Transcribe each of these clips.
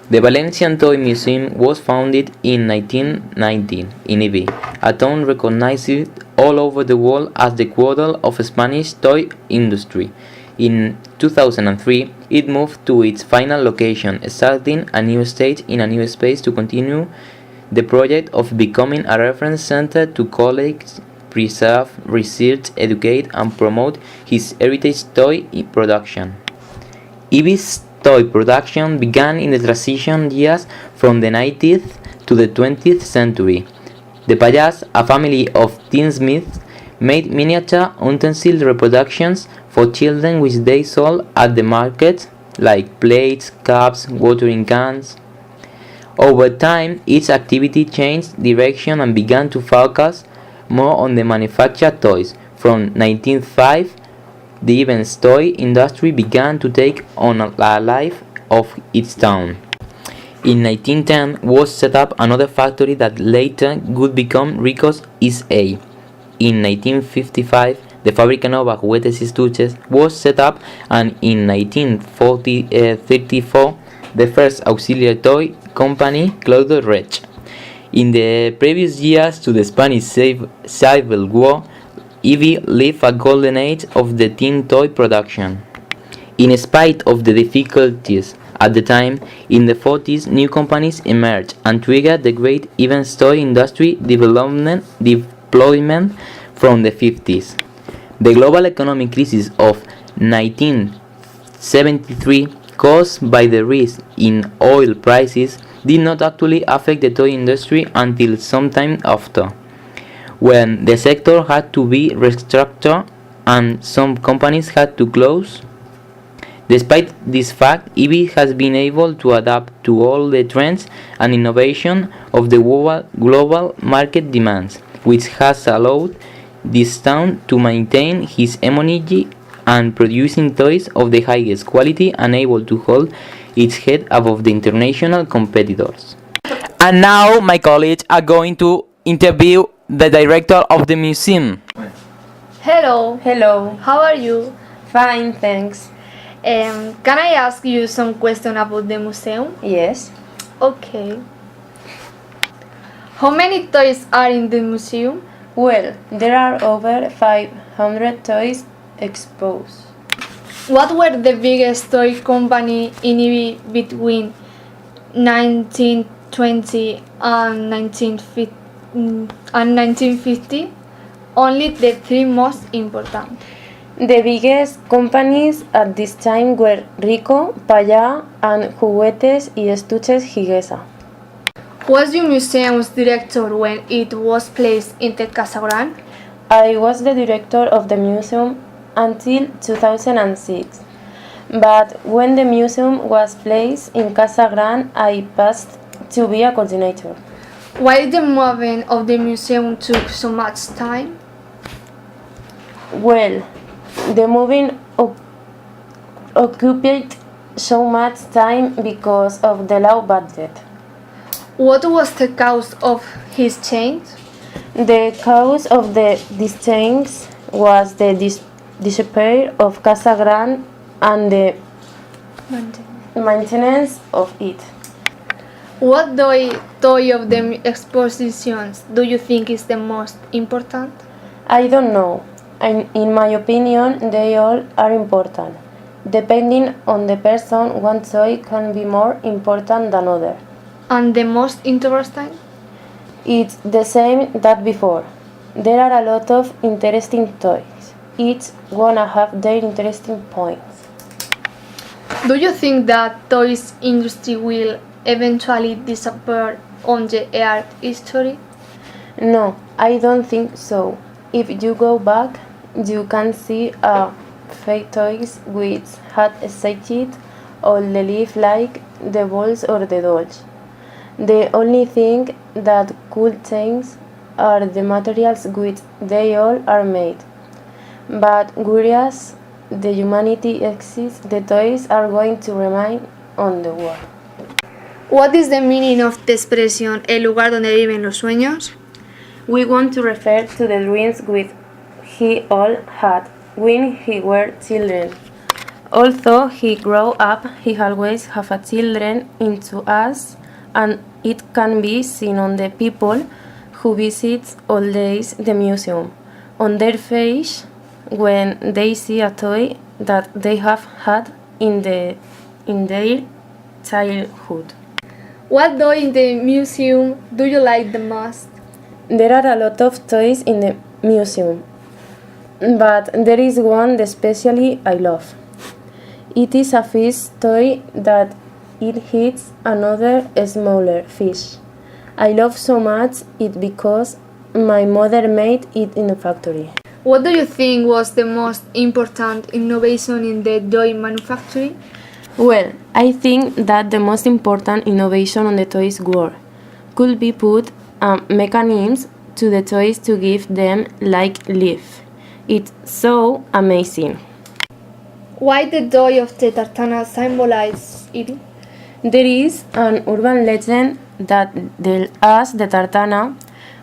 The Valencian Toy Museum was founded in 1919 in Ibi, a town recognized all over the world as the cradle of Spanish toy industry. In 2003, it moved to its final location, starting a new stage in a new space to continue the project of becoming a reference center to collect, preserve, research, educate, and promote his heritage toy production. Ibi's toy production began in the transition years from the 19th to the 20th century. The Payas, a family of tinsmiths, made miniature utensil reproductions for children which they sold at the market, like plates, cups, watering cans. Over time, its activity changed direction and began to focus more on the manufactured toys. From 1905, the events toy industry began to take on a life of its town. In 1910 was set up another factory that later would become Rico's S.A. In 1955, the Fábrica Nova Juguetes y Estuches was set up, and in 1934, the first auxiliary toy company, Claudio Rech. In the previous years to the Spanish Civil War, Ibi lived a golden age of the teen toy production. In spite of the difficulties at the time, in the 40s, new companies emerged and triggered the great events toy industry deployment from the 50s. The global economic crisis of 1973, caused by the rise in oil prices, did not actually affect the toy industry until sometime after, when the sector had to be restructured and some companies had to close. Despite this fact, Ibi has been able to adapt to all the trends and innovation of the global market demands, which has allowed this town to maintain his hegemony and producing toys of the highest quality and able to hold its head above the international competitors. And now my colleagues are going to interview the director of the museum. Hello. Hello. How are you? Fine, thanks. Can I ask you some question about the museum? Yes. Okay. How many toys are in the museum? Well, there are over 500 toys exposed. What were the biggest toy company in Ibi between 1920 and 1950? Only the three most important. The biggest companies at this time were Rico, Payá, and Juguetes y Estuches Higuesa. Was you museum's director when it was placed in the Casa Gran? I was the director of the museum until 2006, but when the museum was placed in Casa Gran, I passed to be a coordinator. Why the movement of the museum took so much time? Well, the moving occupied so much time because of the low budget. What was the cause of his change? The cause of this change was the disrepair of Casa Gran and the maintenance of it. What toy of the expositions do you think is the most important? I don't know. In my opinion, they all are important. Depending on the person, one toy can be more important than other. And the most interesting? It's the same that before. There are a lot of interesting toys. Each gonna have their interesting points. Do you think that toys industry will eventually disappear on the art history? No, I don't think so. If you go back, you can see fake toys which had staged all the life like the balls or the dolls. The only thing that could change are the materials which they all are made. But whereas the humanity exists, the toys are going to remain on the wall. What is the meaning of the expression el lugar donde viven los sueños? We want to refer to the dreams which he all had when he were children. Although he grew up, he always have a children into us, and it can be seen on the people who visit all days the museum, on their face when they see a toy that they have had in their childhood. What toy in the museum do you like the most? There are a lot of toys in the museum, but there is one especially I love. It is a fish toy that it hits another smaller fish. I love so much it because my mother made it in the factory. What do you think was the most important innovation in the toy manufacturing? Well, I think that the most important innovation on the toys world could be put mechanisms to the toys to give them like life. It's so amazing. Why the toy of the tartana symbolizes it? There is an urban legend that the tartana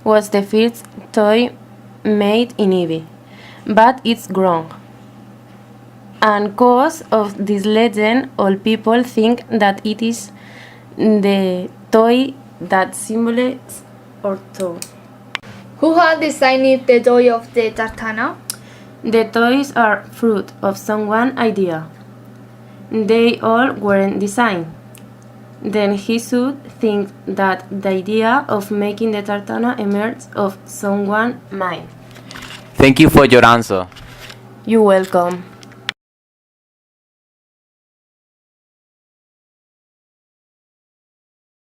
was the first toy made in Ivy, but it's wrong. And because of this legend, all people think that it is the toy that symbolizes our toe. Who had designed the toy of the tartana? The toys are fruit of someone's idea. They all weren't designed. Then he should think that the idea of making the tartana emerged of someone's mind. Thank you for your answer. You're welcome.